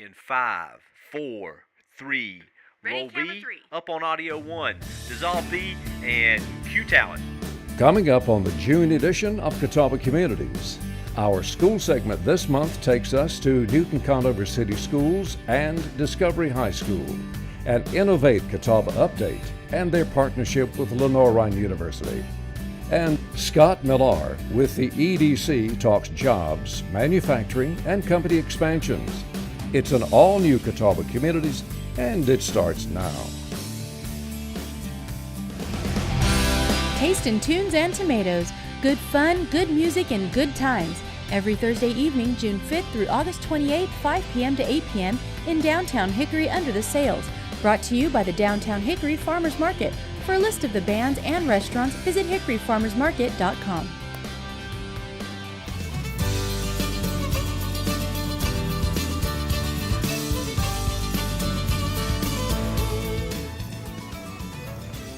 in 5, 4, 3. Ready, Roll camera V, 3. up on audio 1. Dissolve V, and cue talent. Coming up on the June edition of Catawba Communities, our school segment this month takes us to Newton-Conover City Schools and Discovery High School, an Innovate Catawba update, and their partnership with Lenoir-Rhyne University. And Scott Millar with the EDC talks jobs, manufacturing, and company expansions. It's an all-new Catawba Communities, and it starts now. Taste and tunes and tomatoes. Good fun, good music, and good times. Every Thursday evening, June 5th through August 28th, 5 p.m. to 8 p.m. in downtown Hickory under the sails. Brought to you by the Downtown Hickory Farmers Market. For a list of the bands and restaurants, visit hickoryfarmersmarket.com.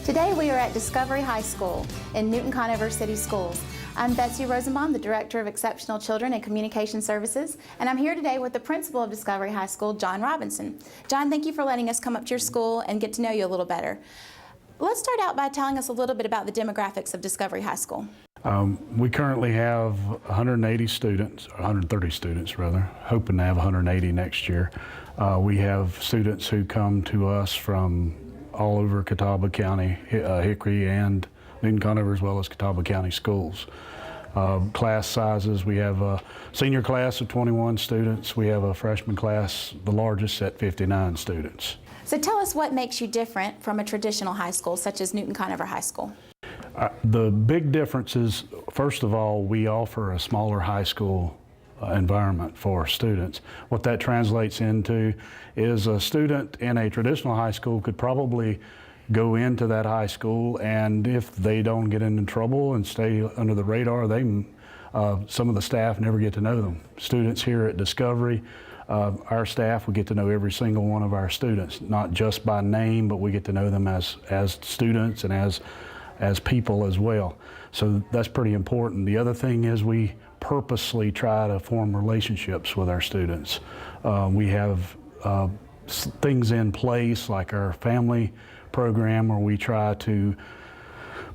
Today we are at Discovery High School in Newton-Conover City Schools. I'm Betsy Rosenbaum, the Director of Exceptional Children and Communication Services, and I'm here today with the Principal of Discovery High School, John Robinson. John, thank you for letting us come up to your school and get to know you a little better. Let's start out by telling us a little bit about the demographics of Discovery High School. We currently have 180 students, 130 students rather, hoping to have 180 next year. We have students who come to us from all over Catawba County, Hickory and Newton-Conover, as well as Catawba County schools. Class sizes, we have a senior class of 21 students. We have a freshman class, the largest, at 59 students. So tell us what makes you different from a traditional high school, such as Newton-Conover High School. The big difference is, first of all, we offer a smaller high school environment for students. What that translates into is a student in a traditional high school could probably go into that high school, and if they don't get into trouble and stay under the radar, some of the staff never get to know them. Students here at Discovery, our staff, we get to know every single one of our students, not just by name, but we get to know them as students and as people as well. So that's pretty important. The other thing is we purposely try to form relationships with our students. We have things in place like our family program where we try to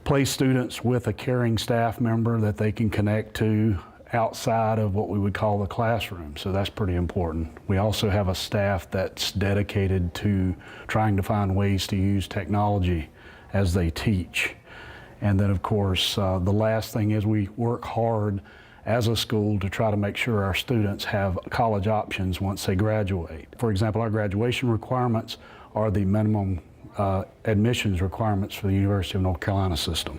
place students with a caring staff member that they can connect to outside of what we would call the classroom. So that's pretty important. We also have a staff that's dedicated to trying to find ways to use technology as they teach. And then of course, the last thing is we work hard as a school to try to make sure our students have college options once they graduate. For example, our graduation requirements are the minimum admissions requirements for the University of North Carolina system.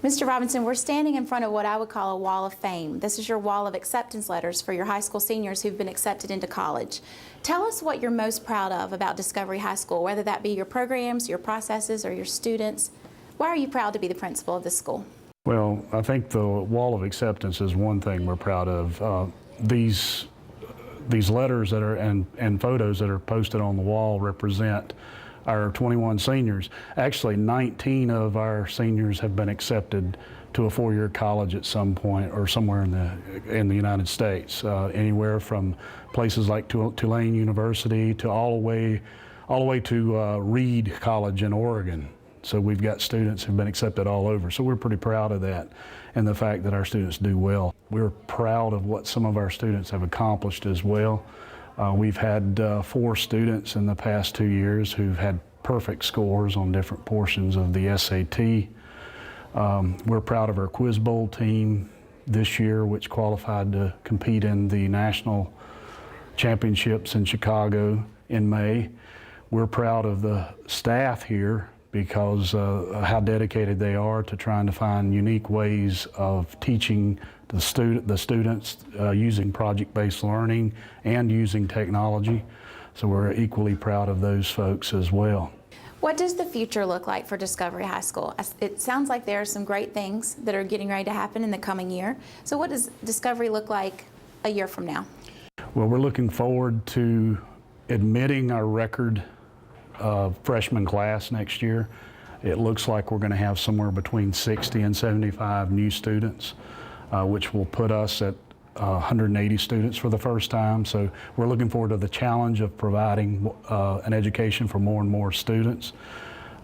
Mr. Robinson, we're standing in front of what I would call a wall of fame. This is your wall of acceptance letters for your high school seniors who've been accepted into college. Tell us what you're most proud of about Discovery High School, whether that be your programs, your processes, or your students. Why are you proud to be the principal of this school? Well, I think the wall of acceptance is one thing we're proud of. These letters that are and photos that are posted on the wall represent our 21 seniors. Actually, 19 of our seniors have been accepted to a four-year college at some point or somewhere in the United States, anywhere from places like Tulane University to all the way to Reed College in Oregon. So we've got students who've been accepted all over. So we're pretty proud of that and the fact that our students do well. We're proud of what some of our students have accomplished as well. We've had 4 students in the past 2 years who've had perfect scores on different portions of the SAT. We're proud of our Quiz Bowl team this year, which qualified to compete in the national championships in Chicago in May. We're proud of the staff here because how dedicated they are to trying to find unique ways of teaching the students using project-based learning and using technology. So we're equally proud of those folks as well. What does the future look like for Discovery High School? It sounds like there are some great things that are getting ready to happen in the coming year. So what does Discovery look like a year from now? Well, we're looking forward to admitting our record freshman class next year. It looks like we're going to have somewhere between 60 and 75 new students, which will put us at 180 students for the first time. So we're looking forward to the challenge of providing an education for more and more students.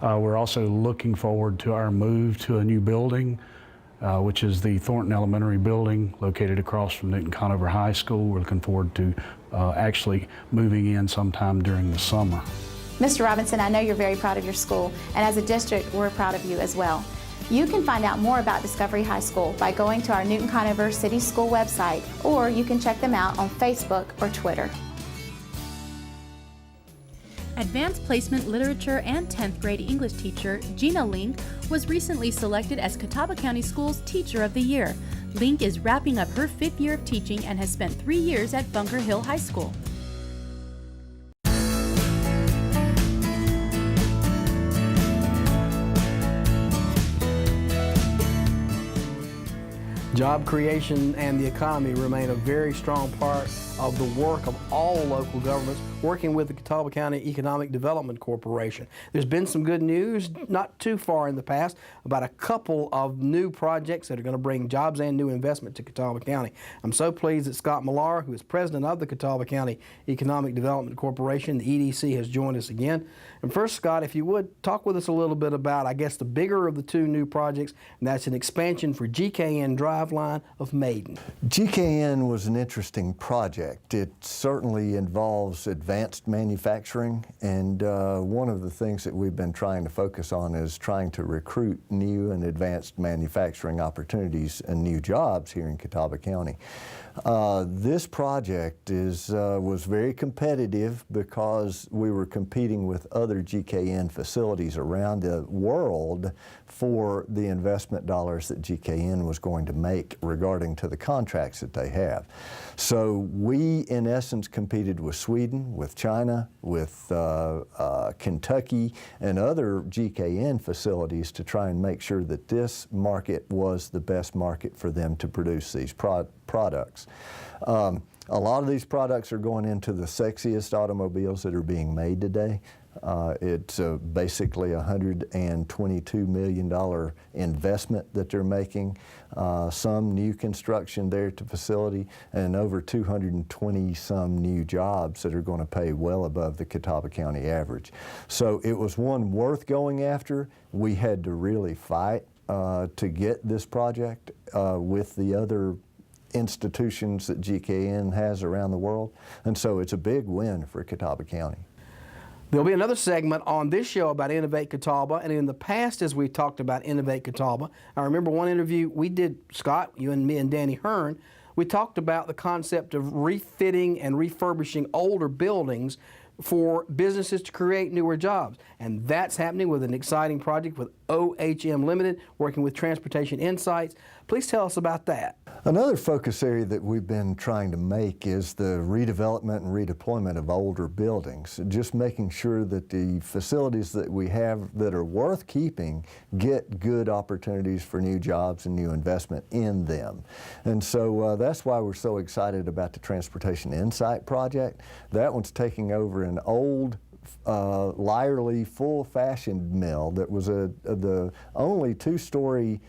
We're also looking forward to our move to a new building, which is the Thornton Elementary building located across from Newton-Conover High School. We're looking forward to actually moving in sometime during the summer. Mr. Robinson, I know you're very proud of your school, and as a district, we're proud of you as well. You can find out more about Discovery High School by going to our Newton-Conover City School website, or you can check them out on Facebook or Twitter. Advanced Placement Literature and 10th grade English teacher Gina Link was recently selected as Catawba County Schools Teacher of the Year. Link is wrapping up her 5th year of teaching and has spent 3 years at Bunker Hill High School. Job creation and the economy remain a very strong part of the work of all local governments working with the Catawba County Economic Development Corporation. There's been some good news not too far in the past about a couple of new projects that are going to bring jobs and new investment to Catawba County. I'm so pleased that Scott Millar, who is president of the Catawba County Economic Development Corporation, the EDC, has joined us again. And first, Scott, if you would, talk with us a little bit about, I guess, the bigger of the two new projects, and that's an expansion for GKN Driveline of Maiden. GKN was an interesting project. It certainly involves advanced manufacturing, and one of the things that we've been trying to focus on is trying to recruit new and advanced manufacturing opportunities and new jobs here in Catawba County. This project was very competitive because we were competing with other GKN facilities around the world for the investment dollars that GKN was going to make regarding to the contracts that they have. So we, in essence, competed with Sweden, with China, with Kentucky, and other GKN facilities to try and make sure that this market was the best market for them to produce these products. A lot of these products are going into the sexiest automobiles that are being made today. It's basically a $122 million investment that they're making, some new construction there at the facility, and over 220 some new jobs that are going to pay well above the Catawba County average. So it was one worth going after. We had to really fight to get this project with the other institutions that GKN has around the world, and so it's a big win for Catawba County. There'll be another segment on this show about Innovate Catawba, and in the past as we talked about Innovate Catawba, I remember one interview we did, Scott, you and me and Danny Hearn, we talked about the concept of refitting and refurbishing older buildings for businesses to create newer jobs. And that's happening with an exciting project with OHM Limited, working with Transportation Insights. Please tell us about that. Another focus area that we've been trying to make is the redevelopment and redeployment of older buildings. Just making sure that the facilities that we have that are worth keeping get good opportunities for new jobs and new investment in them. And so that's why we're so excited about the Transportation Insight project. That one's taking over an old Lyerly full-fashioned mill that was the only two-story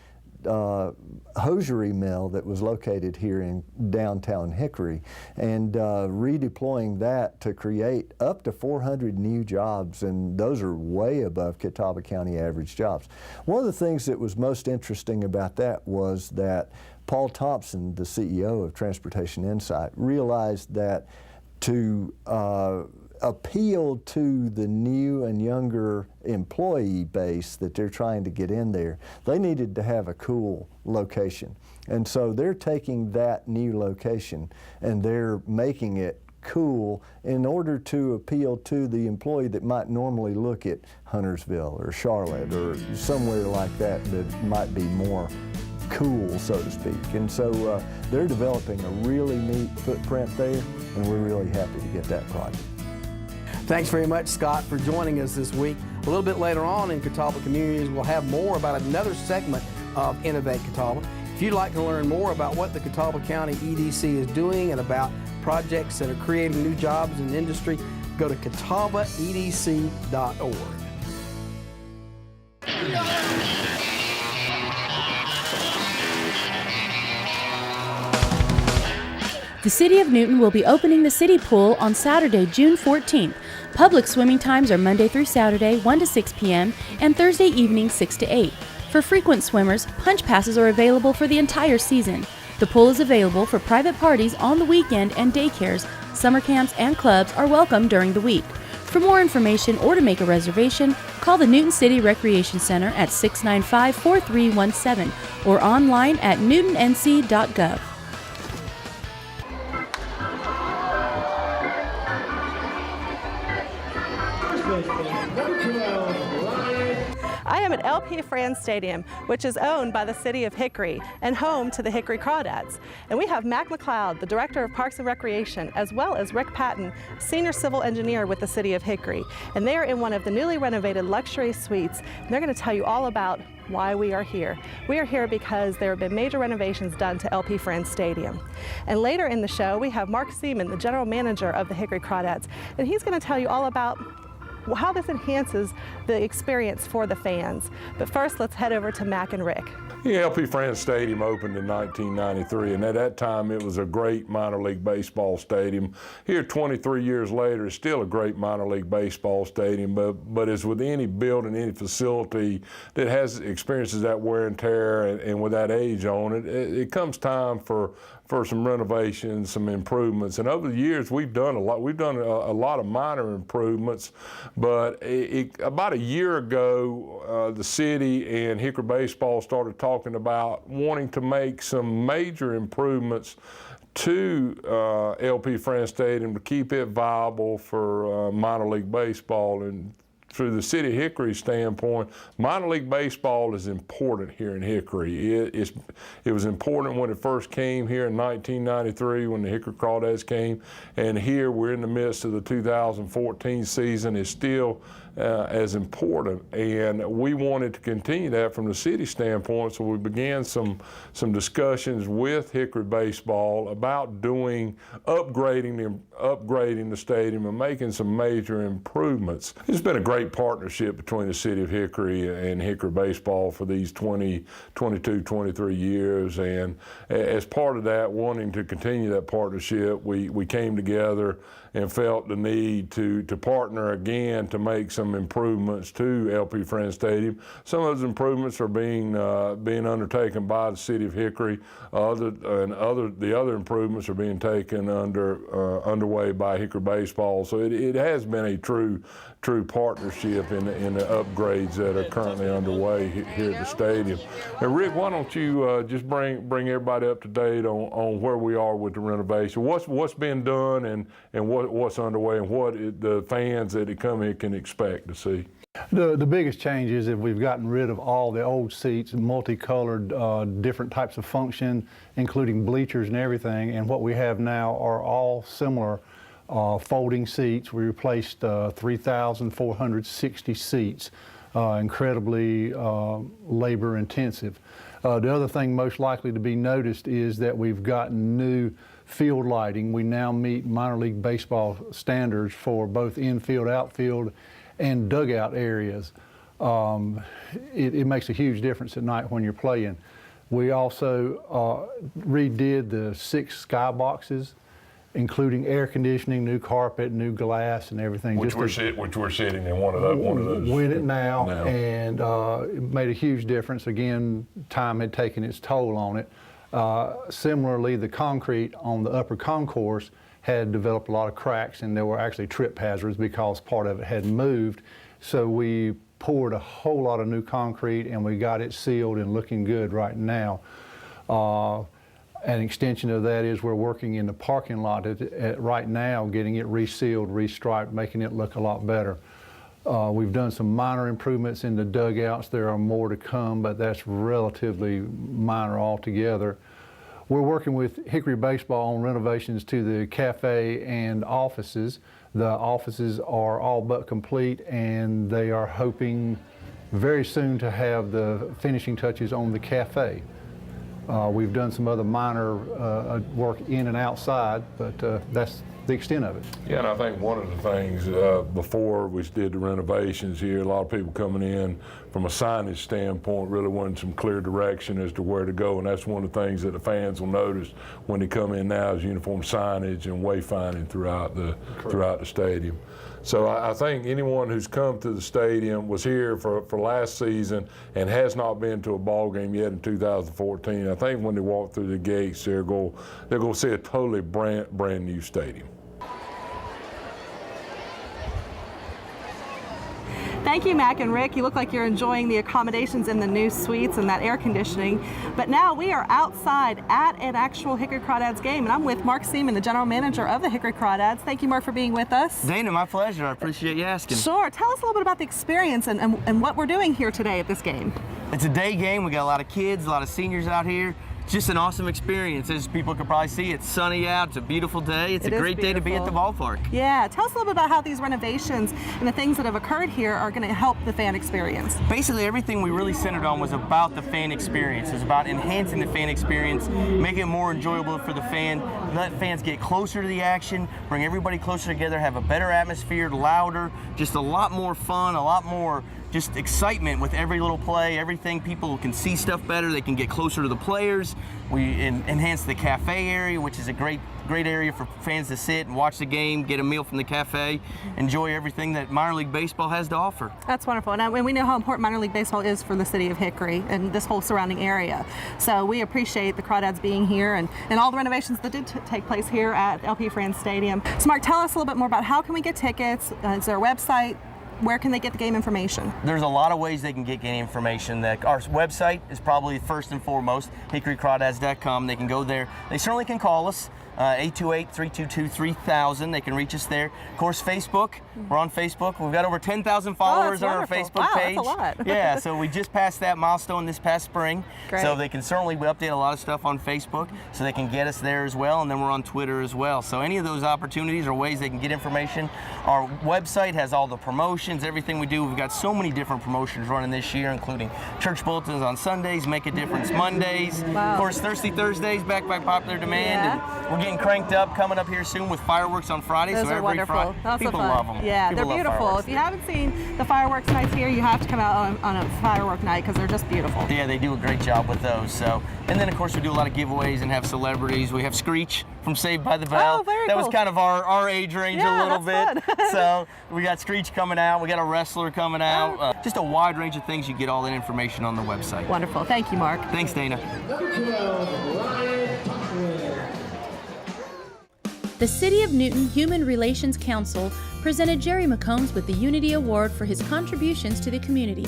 hosiery mill that was located here in downtown Hickory, and redeploying that to create up to 400 new jobs, and those are way above Catawba County average jobs. One of the things that was most interesting about that was that Paul Thompson, the CEO of Transportation Insight, realized that to appeal to the new and younger employee base that they're trying to get in there, they needed to have a cool location. And so they're taking that new location and they're making it cool in order to appeal to the employee that might normally look at Huntersville or Charlotte or somewhere like that that might be more cool, so to speak. And so they're developing a really neat footprint there, and we're really happy to get that project. Thanks very much, Scott, for joining us this week. A little bit later on in Catawba Communities, we'll have more about another segment of Innovate Catawba. If you'd like to learn more about what the Catawba County EDC is doing and about projects that are creating new jobs in the industry, go to catawbaedc.org. The City of Newton will be opening the city pool on Saturday, June 14th. Public swimming times are Monday through Saturday, 1 to 6 p.m., and Thursday evening, 6 to 8. For frequent swimmers, punch passes are available for the entire season. The pool is available for private parties on the weekend, and daycares, summer camps, and clubs are welcome during the week. For more information or to make a reservation, call the Newton City Recreation Center at 695-4317 or online at newtonnc.gov. I am at LP Friends Stadium, which is owned by the City of Hickory and home to the Hickory Crawdads. And we have Mac McLeod, the Director of Parks and Recreation, as well as Rick Patton, Senior Civil Engineer with the City of Hickory. And they are in one of the newly renovated luxury suites. And they're going to tell you all about why we are here. We are here because there have been major renovations done to LP Friends Stadium. And later in the show, we have Mark Seaman, the General Manager of the Hickory Crawdads, and he's going to tell you all about how this enhances the experience for the fans. But first, let's head over to Mac and Rick. Yeah, LP Friends Stadium opened in 1993, and at that time it was a great minor league baseball stadium. Here 23 years later, it's still a great minor league baseball stadium, but as with any building, any facility that experiences that wear and tear and with that age on it, it comes time for some renovations, some improvements. And over the years, we've done a lot. We've done a lot of minor improvements, but about a year ago, the city and Hickory Baseball started talking about wanting to make some major improvements to LP Friends Stadium to keep it viable for minor league baseball. And through the City of Hickory standpoint, minor league baseball is important here in Hickory. It was important when it first came here in 1993 when the Hickory Crawdads came, and here we're in the midst of the 2014 season. It's still as important, and we wanted to continue that from the city standpoint, so we began some discussions with Hickory Baseball about upgrading the stadium and making some major improvements. It's been a great partnership between the City of Hickory and Hickory Baseball for these 23 years, and as part of that, wanting to continue that partnership, we came together and felt the need to partner again to make some improvements to LP Friends Stadium. Some of those improvements are being undertaken by the City of Hickory. The other improvements are being taken underway by Hickory Baseball. So it has been a true partnership in the upgrades that are currently underway here at the stadium. And Rick, why don't you just bring everybody up to date on where we are with the renovation? What's been done and what's underway, and what the fans that come here can expect to see? The biggest change is that we've gotten rid of all the old seats, multicolored, different types of function, including bleachers and everything, and what we have now are all similar folding seats. We replaced 3,460 seats, incredibly labor intensive. The other thing most likely to be noticed is that we've gotten new field lighting. We now meet minor league baseball standards for both infield, outfield, and dugout areas. It makes a huge difference at night when you're playing. We also redid the 6 sky boxes, including air conditioning, new carpet, new glass, and everything. Which we're sitting in one of those. With it now. And it made a huge difference. Again, time had taken its toll on it. Similarly, the concrete on the upper concourse had developed a lot of cracks, and there were actually trip hazards because part of it had moved. So we poured a whole lot of new concrete, and we got it sealed and looking good right now. An extension of that is we're working in the parking lot right now, getting it resealed, restriped, making it look a lot better. We've done some minor improvements in the dugouts. There are more to come, but that's relatively minor altogether. We're working with Hickory Baseball on renovations to the cafe and offices. The offices are all but complete, and they are hoping very soon to have the finishing touches on the cafe. We've done some other minor work in and outside, but that's the extent of it. Yeah, and I think one of the things before we did the renovations here, a lot of people coming in from a signage standpoint really wanted some clear direction as to where to go, and that's one of the things that the fans will notice when they come in now is uniform signage and wayfinding throughout the stadium. So I think anyone who's come to the stadium, was here for last season and has not been to a ball game yet in 2014, I think when they walk through the gates, they're going to see a totally brand new stadium. Thank you, Mac and Rick. You look like you're enjoying the accommodations in the new suites and that air conditioning. But now we are outside at an actual Hickory Crawdads game, and I'm with Mark Seaman, the general manager of the Hickory Crawdads. Thank you, Mark, for being with us. Dana, my pleasure. I appreciate you asking. Sure. Tell us a little bit about the experience and what we're doing here today at this game. It's a day game. We got a lot of kids, a lot of seniors out here. It's just an awesome experience. As people can probably see, it's sunny out. It's a beautiful day. It's a great day to be at the ballpark. Yeah. Tell us a little bit about how these renovations and the things that have occurred here are going to help the fan experience. Basically, everything we really centered on was about the fan experience. It's about enhancing the fan experience, making it more enjoyable for the fan, let fans get closer to the action, bring everybody closer together, have a better atmosphere, louder, just a lot more fun, a lot more just excitement with every little play, everything. People can see stuff better, they can get closer to the players. We enhanced the cafe area, which is a great area for fans to sit and watch the game, get a meal from the cafe, enjoy everything that minor league baseball has to offer. That's wonderful, and we know how important minor league baseball is for the city of Hickory and this whole surrounding area. So we appreciate the Crawdads being here and all the renovations that did take place here at LP Friends Stadium. So Mark, tell us a little bit more about how can we get tickets? Is there a website? Where can they get the game information? There's a lot of ways they can get game information. Our website is probably first and foremost, hickorycrawdads.com. They can go there. They certainly can call us, 828-322-3000. They can reach us there. Of course, Facebook. We're on Facebook. We've got over 10,000 followers on our Facebook page. That's a lot. Yeah, so we just passed that milestone this past spring. Great. So they can certainly update a lot of stuff on Facebook, so they can get us there as well, and then we're on Twitter as well. So any of those opportunities are ways they can get information. Our website has all the promotions, everything we do. We've got so many different promotions running this year, including church bulletins on Sundays, Make a Difference Mondays, of course Thirsty Thursdays, back by popular demand, and we're getting cranked up coming up here soon with fireworks on Friday. Those so are every wonderful. Friday, people love them. Yeah, people they're beautiful. If you haven't seen the fireworks nights here, you have to come out on a firework night because they're just beautiful. Yeah, they do a great job with those. So, and then of course we do a lot of giveaways and have celebrities. We have Screech from Saved by the Bell. Oh, very that cool. was kind of our age range a little bit. So we got Screech coming out. We got a wrestler coming out. Just a wide range of things. You get all that information on the website. Wonderful. Thank you, Mark. Thanks, Dana. The City of Newton Human Relations Council presented Jerry McCombs with the Unity Award for his contributions to the community.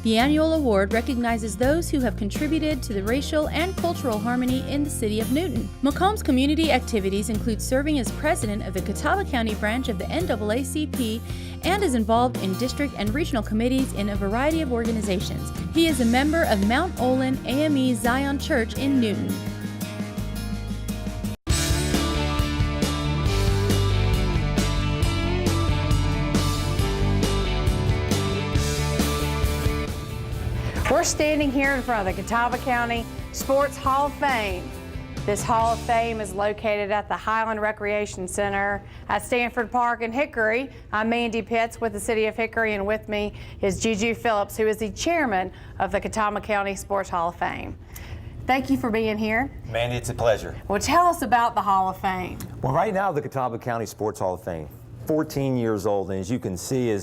The annual award recognizes those who have contributed to the racial and cultural harmony in the City of Newton. McCombs' community activities include serving as president of the Catawba County branch of the NAACP and is involved in district and regional committees in a variety of organizations. He is a member of Mount Olin AME Zion Church in Newton. We're standing here in front of the Catawba County Sports Hall of Fame. This Hall of Fame is located at the Highland Recreation Center at Stanford Park in Hickory. I'm Mandy Pitts with the City of Hickory, and with me is Juju Phillips, who is the chairman of the Catawba County Sports Hall of Fame. Thank you for being here. Mandy, it's a pleasure. Well, tell us about the Hall of Fame. Well, right now, the Catawba County Sports Hall of Fame, 14 years old, and as you can see,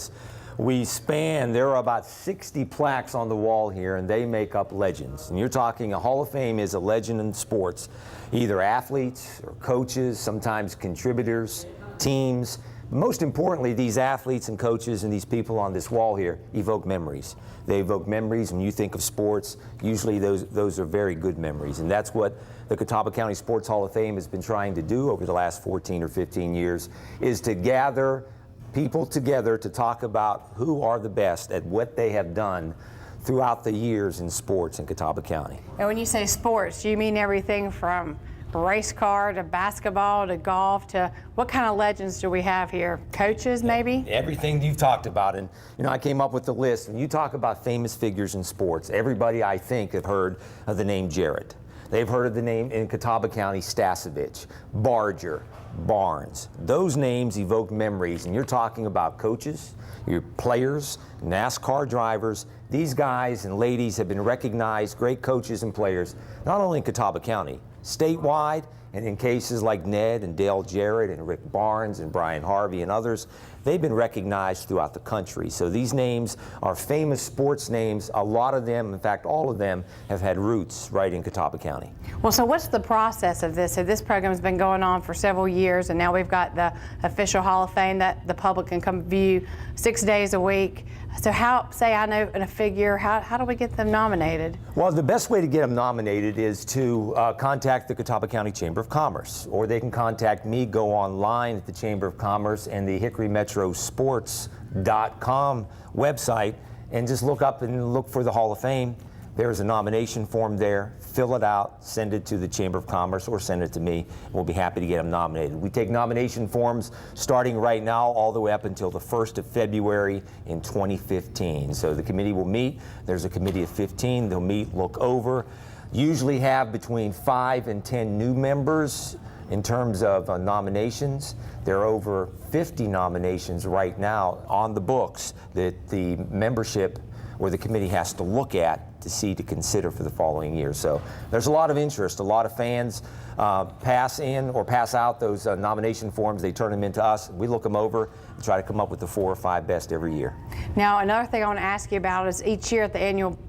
there are about 60 plaques on the wall here, and they make up legends. And you're talking, a Hall of Fame is a legend in sports, either athletes or coaches, sometimes contributors, teams. Most importantly, these athletes and coaches and these people on this wall here evoke memories. They evoke memories. When you think of sports, usually those are very good memories. And that's what the Catawba County Sports Hall of Fame has been trying to do over the last 14 or 15 years, is to gather people together to talk about who are the best at what they have done throughout the years in sports in Catawba County. And when you say sports, do you mean everything from race car to basketball to golf to what kind of legends do we have here? Coaches, maybe? Everything you've talked about. And, I came up with the list. When you talk about famous figures in sports, everybody, I think, have heard of the name Jarrett. They've heard of the name in Catawba County, Stasevich, Barger, Barnes. Those names evoke memories, and you're talking about coaches, your players, NASCAR drivers. These guys and ladies have been recognized great coaches and players, not only in Catawba County, statewide, and in cases like Ned and Dale Jarrett and Rick Barnes and Brian Harvey and others, they've been recognized throughout the country. So these names are famous sports names. A lot of them, in fact, all of them, have had roots right in Catawba County. Well, so what's the process of this? So this program has been going on for several years, and now we've got the official Hall of Fame that the public can come view 6 days a week. So how, say I know in a figure, how do we get them nominated? Well, the best way to get them nominated is to contact the Catawba County Chamber of Commerce, or they can contact me, go online at the Chamber of Commerce and the HickoryMetroSports.com website and just look up and look for the Hall of Fame. There's a nomination form there. Fill it out, send it to the Chamber of Commerce or send it to me. We'll be happy to get them nominated. We take nomination forms starting right now all the way up until the 1st of February in 2015. So the committee will meet. There's a committee of 15. They'll meet, look over, usually have between 5 and 10 new members in terms of nominations. There are over 50 nominations right now on the books that the membership or the committee has to look at to consider for the following year. So there's a lot of interest. A lot of fans pass in or pass out those nomination forms. They turn them into us. We look them over and try to come up with the 4 or 5 best every year. Now, another thing I want to ask you about is each year at the annual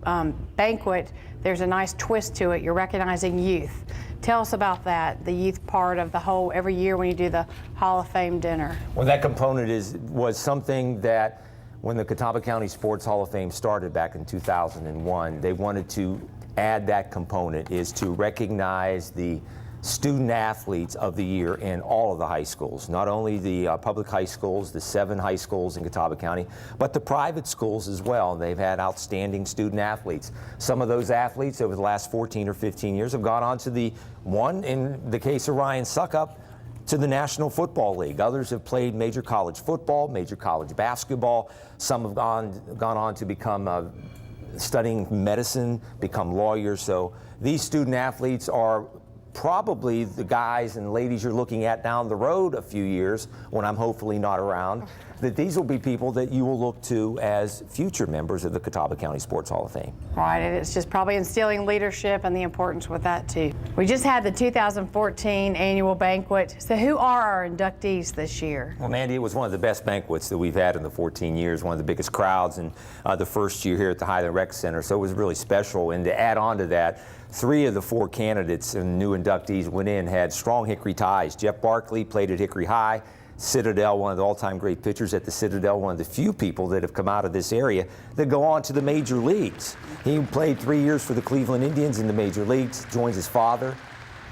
banquet, there's a nice twist to it. You're recognizing youth. Tell us about that, the youth part of the whole, every year when you do the Hall of Fame dinner. Well, that component was something that when the Catawba County Sports Hall of Fame started back in 2001, they wanted to add that component, is to recognize the student athletes of the year in all of the high schools, not only the public high schools, the 7 high schools in Catawba County, but the private schools as well. They've had outstanding student athletes. Some of those athletes over the last 14 or 15 years have gone on to the one, in the case of Ryan Suckup, to the National Football League. Others have played major college football, major college basketball. Some have gone on to become studying medicine, become lawyers. So these student athletes are probably the guys and ladies you're looking at down the road a few years when I'm hopefully not around, that these will be people that you will look to as future members of the Catawba County Sports Hall of Fame. Right, and it's just probably instilling leadership and the importance with that too. We just had the 2014 annual banquet. So who are our inductees this year? Well, Mandy, it was one of the best banquets that we've had in the 14 years, one of the biggest crowds in the first year here at the Highland Rec Center, so it was really special. And to add on to that, 3 of the 4 candidates and new inductees went in, had strong Hickory ties. Jeff Barkley played at Hickory High. Citadel, one of the all-time great pitchers at the Citadel, one of the few people that have come out of this area that go on to the major leagues. He played 3 years for the Cleveland Indians in the major leagues, joins his father,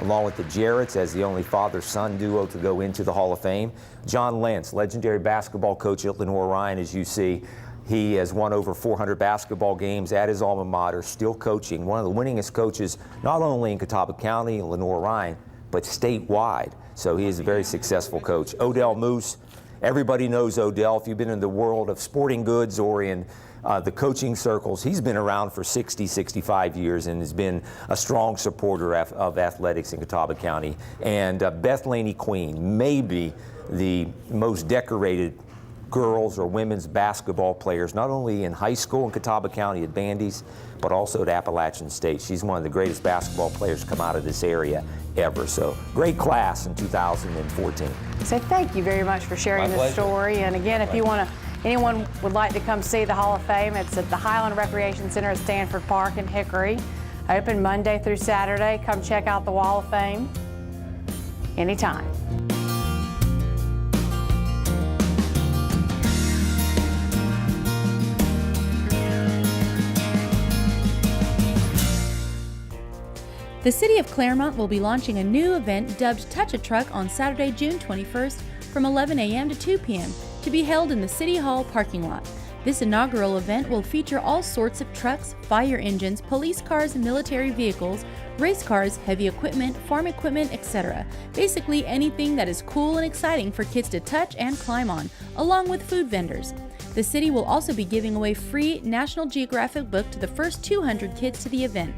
along with the Jarretts, as the only father-son duo to go into the Hall of Fame. John Lentz, legendary basketball coach at Lenoir-Rhyne, as you see. He has won over 400 basketball games at his alma mater, still coaching. One of the winningest coaches, not only in Catawba County and Lenoir-Rhyne, but statewide. So he is a very successful coach. Odell Moose, everybody knows Odell. If you've been in the world of sporting goods or in the coaching circles, he's been around for 60, 65 years and has been a strong supporter of athletics in Catawba County. And Beth Laney Queen, maybe the most decorated girls or women's basketball players, not only in high school in Catawba County at Bandy's, but also at Appalachian State. She's one of the greatest basketball players to come out of this area ever. So great class in 2014. So thank you very much for sharing this story. And again, if you want to, anyone would like to come see the Hall of Fame, it's at the Highland Recreation Center at Stanford Park in Hickory. Open Monday through Saturday. Come check out the Wall of Fame anytime. The City of Claremont will be launching a new event dubbed Touch a Truck on Saturday, June 21st from 11 a.m. to 2 p.m. to be held in the City Hall parking lot. This inaugural event will feature all sorts of trucks, fire engines, police cars, military vehicles, race cars, heavy equipment, farm equipment, etc. Basically anything that is cool and exciting for kids to touch and climb on, along with food vendors. The city will also be giving away free National Geographic book to the first 200 kids to the event.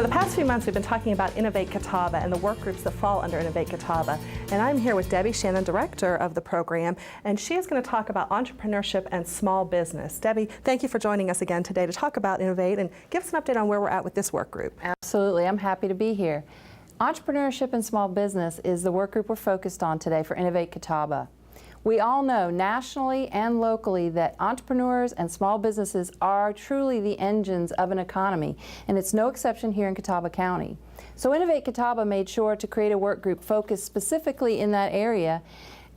For the past few months, we've been talking about Innovate Catawba and the work groups that fall under Innovate Catawba. And I'm here with Debbie Shannon, director of the program, and she is going to talk about entrepreneurship and small business. Debbie, thank you for joining us again today to talk about Innovate and give us an update on where we're at with this work group. Absolutely, I'm happy to be here. Entrepreneurship and small business is the work group we're focused on today for Innovate Catawba. We all know nationally and locally that entrepreneurs and small businesses are truly the engines of an economy, and it's no exception here in Catawba County. So Innovate Catawba made sure to create a work group focused specifically in that area,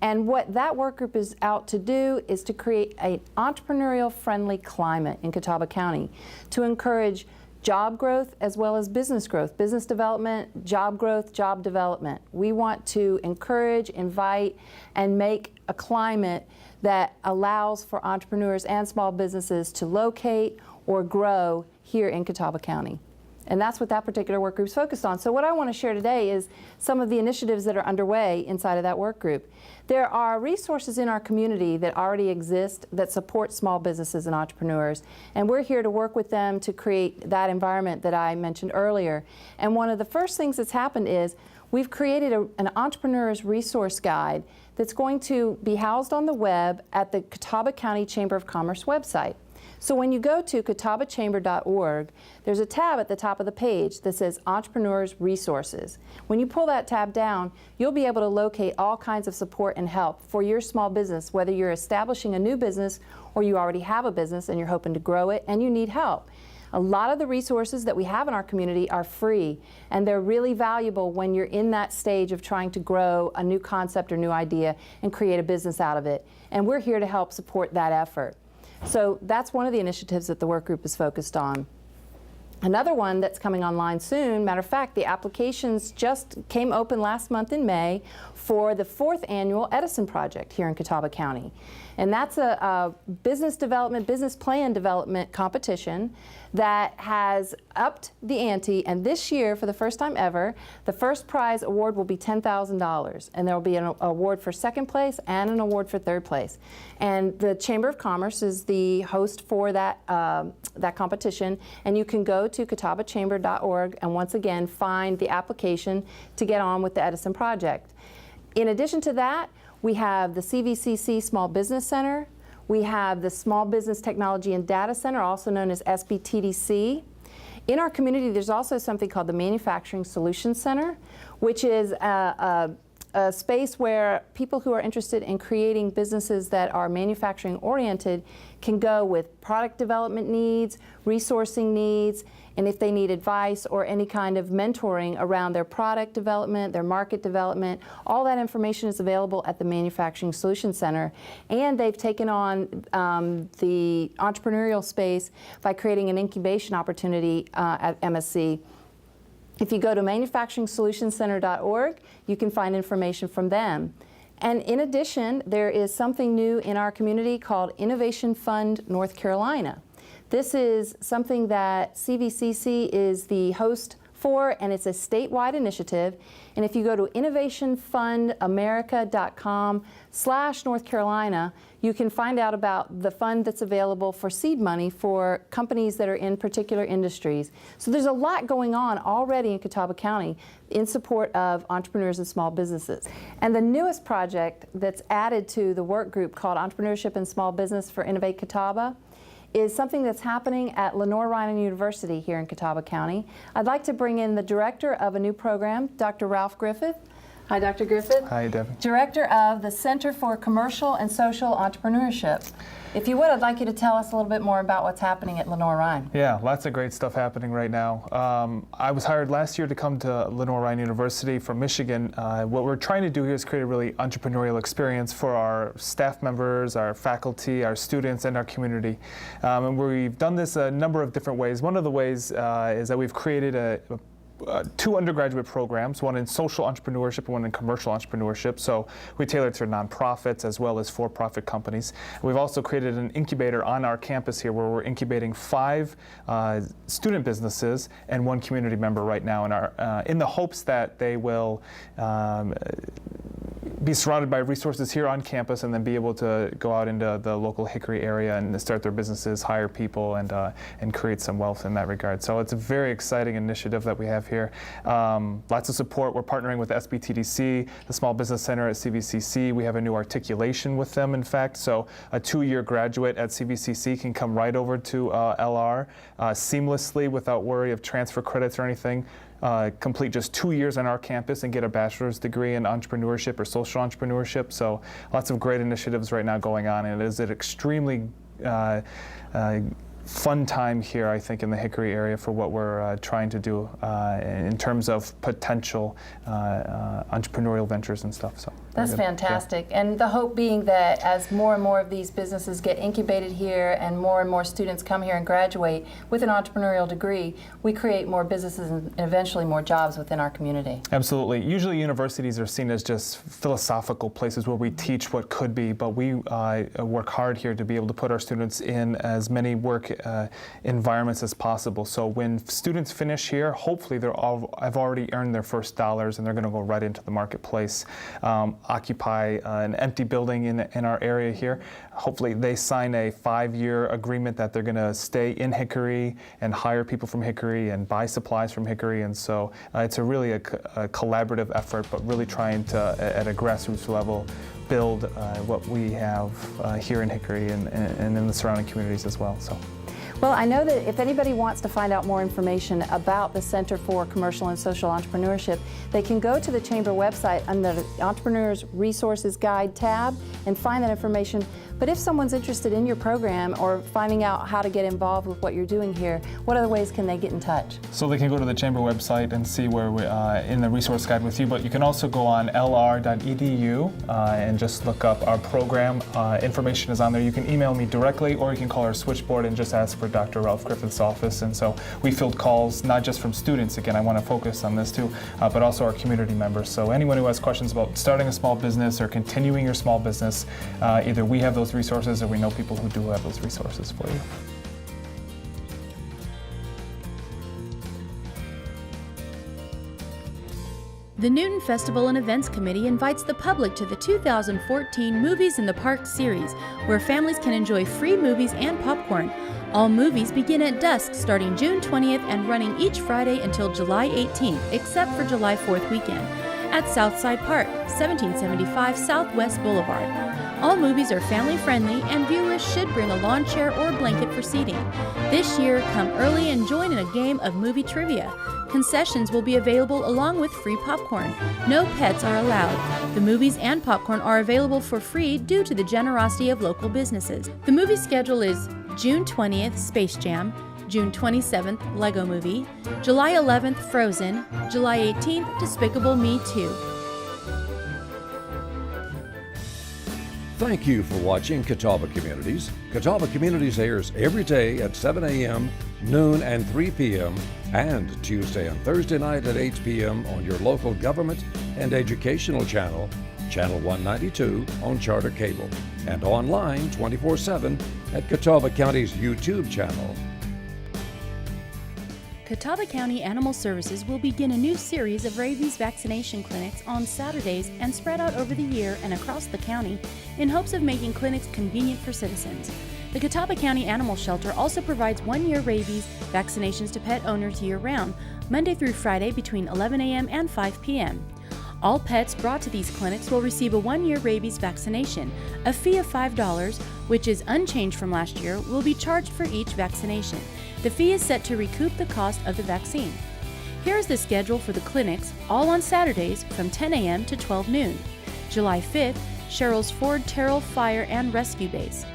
and what that work group is out to do is to create an entrepreneurial friendly climate in Catawba County to encourage job growth as well as business growth, business development, job growth, job development. We want to encourage, invite, and make a climate that allows for entrepreneurs and small businesses to locate or grow here in Catawba County. And that's what that particular work group's focused on. So what I want to share today is some of the initiatives that are underway inside of that work group. There are resources in our community that already exist that support small businesses and entrepreneurs, and we're here to work with them to create that environment that I mentioned earlier. And one of the first things that's happened is we've created an entrepreneur's resource guide that's going to be housed on the web at the Catawba County Chamber of Commerce website. So when you go to catawbachamber.org, there's a tab at the top of the page that says Entrepreneurs Resources. When you pull that tab down, you'll be able to locate all kinds of support and help for your small business, whether you're establishing a new business or you already have a business and you're hoping to grow it and you need help. A lot of the resources that we have in our community are free, and they're really valuable when you're in that stage of trying to grow a new concept or new idea and create a business out of it. And we're here to help support that effort. So that's one of the initiatives that the work group is focused on. Another one that's coming online soon, matter of fact, the applications just came open last month in May for the 4th annual Edison Project here in Catawba County. And that's a business development, business plan development competition that has upped the ante, and this year, for the first time ever, the first prize award will be $10,000, and there will be an award for second place and an award for third place. And the Chamber of Commerce is the host for that, that competition, and you can go to catawbachamber.org and once again find the application to get on with the Edison Project. In addition to that, we have the CVCC Small Business Center. We have the Small Business Technology and Data Center, also known as SBTDC. In our community, there's also something called the Manufacturing Solutions Center, which is a space where people who are interested in creating businesses that are manufacturing oriented can go with product development needs, resourcing needs, and if they need advice or any kind of mentoring around their product development, their market development, all that information is available at the Manufacturing Solutions Center. And they've taken on the entrepreneurial space by creating an incubation opportunity at MSC. If you go to manufacturingsolutionscenter.org, you can find information from them. And in addition, there is something new in our community called Innovation Fund North Carolina. This is something that CVCC is the host for, and it's a statewide initiative. And if you go to innovationfundamerica.com/North Carolina, you can find out about the fund that's available for seed money for companies that are in particular industries. So there's a lot going on already in Catawba County in support of entrepreneurs and small businesses. And the newest project that's added to the work group called Entrepreneurship and Small Business for Innovate Catawba is something that's happening at Lenore-Ryan University here in Catawba County. I'd like to bring in the director of a new program, Dr. Ralph Griffith. Hi, Dr. Griffith. Hi, Debbie. Director of the Center for Commercial and Social Entrepreneurship. If you would, I'd like you to tell us a little bit more about what's happening at Lenore-Ryan. Yeah, lots of great stuff happening right now. I was hired last year to come to Lenore-Ryan University from Michigan. What we're trying to do here is create a really entrepreneurial experience for our staff members, our faculty, our students, and our community. And we've done this a number of different ways. One of the ways is that we've created two undergraduate programs, one in social entrepreneurship and one in commercial entrepreneurship. So we tailor it to nonprofits as well as for-profit companies. We've also created an incubator on our campus here where we're incubating 5 student businesses and 1 community member right now in the hopes that they will be surrounded by resources here on campus and then be able to go out into the local Hickory area and start their businesses, hire people, and create some wealth in that regard. So it's a very exciting initiative that we have here. Lots of support. We're partnering with SBTDC, the Small Business Center at CVCC. We have a new articulation with them, in fact. So a 2-year graduate at CVCC can come right over to LR seamlessly without worry of transfer credits or anything. Complete just 2 years on our campus and get a bachelor's degree in entrepreneurship or social entrepreneurship. So lots of great initiatives right now going on, and it is an extremely fun time here, I think, in the Hickory area for what we're trying to do in terms of potential entrepreneurial ventures and stuff. So that's fantastic. Yeah. And the hope being that as more and more of these businesses get incubated here and more students come here and graduate with an entrepreneurial degree, we create more businesses and eventually more jobs within our community. Absolutely. Usually universities are seen as just philosophical places where we teach what could be, but we work hard here to be able to put our students in as many work environments as possible. So when students finish here, hopefully have already earned their first dollars and they're going to go right into the marketplace, occupy an empty building in our area here. Hopefully they sign a 5-year agreement that they're going to stay in Hickory and hire people from Hickory and buy supplies from Hickory. And so it's really a collaborative effort, but really trying to, at a grassroots level, build what we have here in Hickory and in the surrounding communities as well. So. Well, I know that if anybody wants to find out more information about the Center for Commercial and Social Entrepreneurship, they can go to the Chamber website under the Entrepreneurs Resources Guide tab and find that information. But if someone's interested in your program or finding out how to get involved with what you're doing here, what other ways can they get in touch? So they can go to the Chamber website and see where we're in the resource guide with you, but you can also go on lr.edu and just look up our program. Information is on there. You can email me directly or you can call our switchboard and just ask for Dr. Ralph Griffith's office. And so we field calls not just from students, again, I want to focus on this too, but also our community members. So anyone who has questions about starting a small business or continuing your small business, either we have those resources or we know people who do have those resources for you. The Newton Festival and Events Committee invites the public to the 2014 Movies in the Park series, where families can enjoy free movies and popcorn. All movies begin at dusk starting June 20th and running each Friday until July 18th, except for July 4th weekend, at Southside Park, 1775 Southwest Boulevard. All movies are family-friendly and viewers should bring a lawn chair or blanket for seating. This year, come early and join in a game of movie trivia. Concessions will be available along with free popcorn. No pets are allowed. The movies and popcorn are available for free due to the generosity of local businesses. The movie schedule is June 20th, Space Jam, June 27th, Lego Movie, July 11th, Frozen, July 18th, Despicable Me 2. Thank you for watching Catawba Communities. Catawba Communities airs every day at 7 a.m., noon, and 3 p.m., and Tuesday and Thursday night at 8 p.m. on your local government and educational channel, Channel 192 on Charter Cable, and online 24/7 at Catawba County's YouTube channel. Catawba County Animal Services will begin a new series of rabies vaccination clinics on Saturdays and spread out over the year and across the county in hopes of making clinics convenient for citizens. The Catawba County Animal Shelter also provides 1-year rabies vaccinations to pet owners year-round, Monday through Friday between 11 a.m. and 5 p.m. All pets brought to these clinics will receive a 1-year rabies vaccination. A fee of $5, which is unchanged from last year, will be charged for each vaccination. The fee is set to recoup the cost of the vaccine. Here is the schedule for the clinics, all on Saturdays from 10 a.m. to 12 noon. July 5th, Sherrills Ford Terrell Fire and Rescue Base.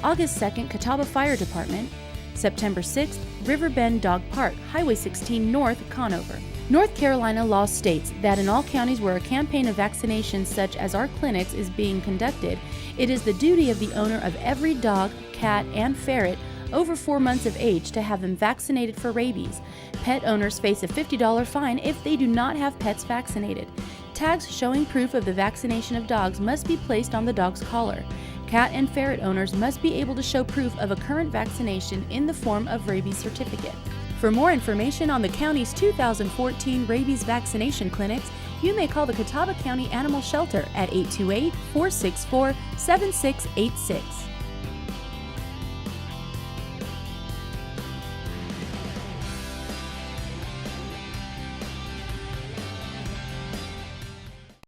August 2nd, Catawba Fire Department. September 6th, Riverbend Dog Park, Highway 16 North, Conover. North Carolina law states that in all counties where a campaign of vaccinations such as our clinics is being conducted, it is the duty of the owner of every dog, cat, and ferret over 4 months of age to have them vaccinated for rabies. Pet owners face a $50 fine if they do not have pets vaccinated. Tags showing proof of the vaccination of dogs must be placed on the dog's collar. Cat and ferret owners must be able to show proof of a current vaccination in the form of rabies certificate. For more information on the county's 2014 rabies vaccination clinics, you may call the Catawba County Animal Shelter at 828-464-7686.